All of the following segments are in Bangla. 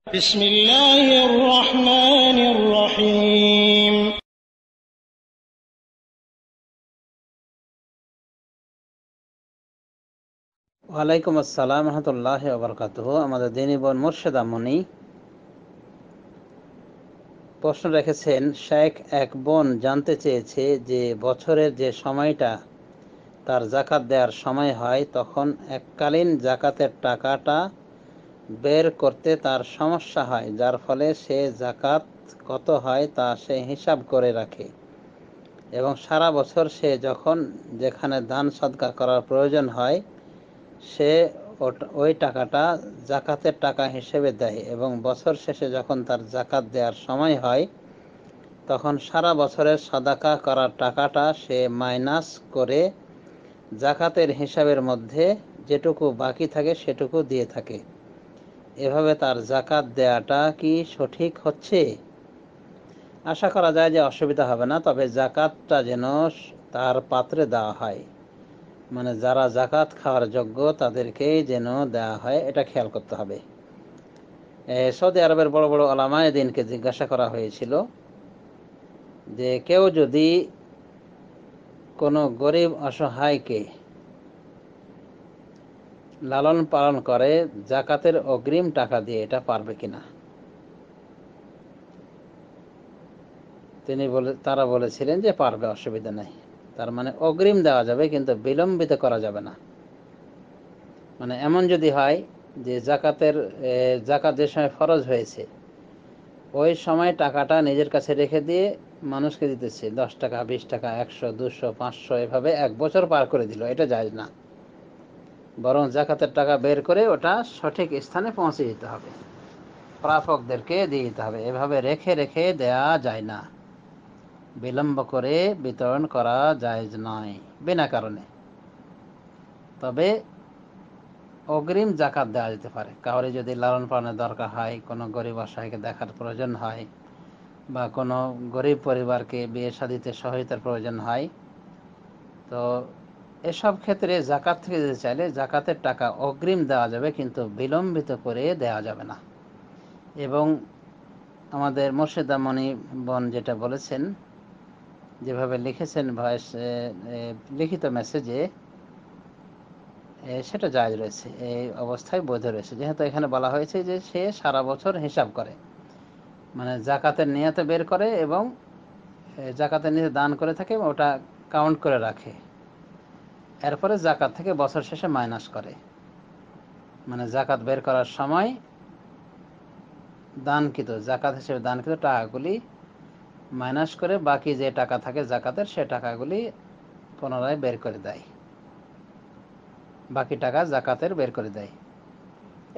بسم الله الرحمن الرحيم ওয়ালাইকুম আসসালাম রহমতুল্লাহি ওয়া বারাকাতুহু। আমাদের দিনী বোন মুর্শেদা মনি প্রশ্ন রেখেছেন, শেখ এক বোন জানতে চেয়েছে যে বছরের যে সময়টা তার জাকাত দেওয়ার সময় হয় তখন এককালীন জাকাতের টাকাটা বের করতে তার সমস্যা হয়, যার ফলে সে জাকাত কত হয় তা সে হিসাব করে রাখে এবং সারা বছর সে যখন যেখানে দান সদকা করার প্রয়োজন হয় সে ওই টাকাটা জাকাতের টাকা হিসেবে দেয় এবং বছর শেষে যখন তার জাকাত দেওয়ার সময় হয় তখন সারা বছরের সাদাকা করার টাকাটা সে মাইনাস করে জাকাতের হিসাবের মধ্যে যেটুকু বাকি থাকে সেটুকু দিয়ে থাকে। এভাবে তার জাকাত দেওয়াটা কি সঠিক হচ্ছে? আশা করা যায় যে অসুবিধা হবে না, তবে জাকাতটা যেন তার পাত্রে দেওয়া হয়, মানে যারা জাকাত খাওয়ার যোগ্য তাদেরকেই যেন দেওয়া হয়, এটা খেয়াল করতে হবে। সৌদি আরবের বড় বড় ওলামায়ে দ্বীনকে জিজ্ঞাসা করা হয়েছিল যে কেউ যদি কোনো গরিব অসহায়কে লালন পালন করে জাকাতের অগ্রিম টাকা দিয়ে, এটা পারবে কিনা। তারা বলেছিলেন যে পারবে, অসুবিধা নাই। তার মানে অগ্রিম দেওয়া যাবে কিন্তু বিলম্বিত করা যাবে না। মানে এমন যদি হয় যে জাকাত যে সময় ফরজ হয়েছে ওই সময় টাকাটা নিজের কাছে রেখে দিয়ে মানুষকে দিতেছে 10 টাকা, 20 টাকা, 100, 200, 500, এভাবে 1 বছর পার করে দিল, এটা জায়েজ না। বরং জাকাতের টাকা বের করে ওটা সঠিক স্থানে পৌঁছে দিতে হবে, প্রাপকদেরকে দিয়ে দিতে হবে। এভাবে রেখে রেখে দেয়া যায় না, বিলম্ব করে বিতরণ করা জায়েজ নয় বিনা কারণে। তবে অগ্রিম জাকাত দেওয়া যেতে পারে। কাউরে যদি লালন পালনের দরকার হয়, কোনো গরিব অসহায়কে দেখার প্রয়োজন হয়, বা কোনো গরিব পরিবারকে বিয়ে শাদিতে সহায়তার প্রয়োজন হয়, তো এসব ক্ষেত্রে জাকাত থেকে দিতে চাইলে জাকাতের টাকা অগ্রিম দেওয়া যাবে কিন্তু বিলম্বিত করে দেওয়া যাবে না। এবং আমাদের মুর্শেদা মনি বোন যেটা বলেছেন, যেভাবে লিখেছেন ভয়েস লিখিত মেসেজে, সেটা জায়েজ রয়েছে, এই অবস্থায় বৈধ রয়েছে। যেহেতু এখানে বলা হয়েছে যে সে সারা বছর হিসাব করে, মানে জাকাতের নিয়তে বের করে এবং জাকাতের নিয়তে দান করে থাকে, ওটা কাউন্ট করে রাখে, এরপরে জাকাত থেকে বছর শেষে মাইনাস করে। মানে জাকাত বের করার সময় জাকাত হিসেবে দানকৃত টাকাগুলি মাইনাস করে বাকি যে টাকা থাকে জাকাতের, সে টাকাগুলি পুনরায় বের করে দেয়, বাকি টাকা জাকাতের বের করে দেয়।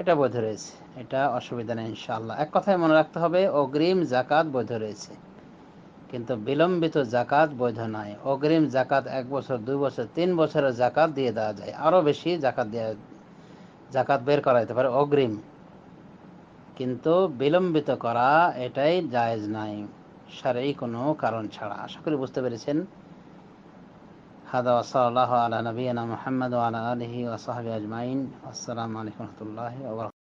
এটা বৈধ রয়েছে, এটা অসুবিধা নেই ইনশাআল্লাহ। এক কথায় মনে রাখতে হবে, অগ্রিম জাকাত বৈধ রয়েছে কিন্তু বিলম্বিত জাকাত বৈধ নয়। অগ্রিম জাকাত 1 বছর, 2 বছর, 3 বছরের জাকাত দিয়ে দেওয়া যায়, আরও বেশি জাকাত বের করা যেতে পারে অগ্রিম, কিন্তু বিলম্বিত করা এটাই জায়েজ নাই শারঈ কোনো কারণ ছাড়া। আশা করি বুঝতে পেরেছেন। হাদা ওয়া সাল্লাল্লাহু আলা নবিয়িনা মুহাম্মদ ওয়া আলা আলিহি ওয়া সাহবিহি আজমাইন। আসসালামু আলাইকুম ওয়া রাহমাতুল্লাহি ওয়া বারাকাতুহু।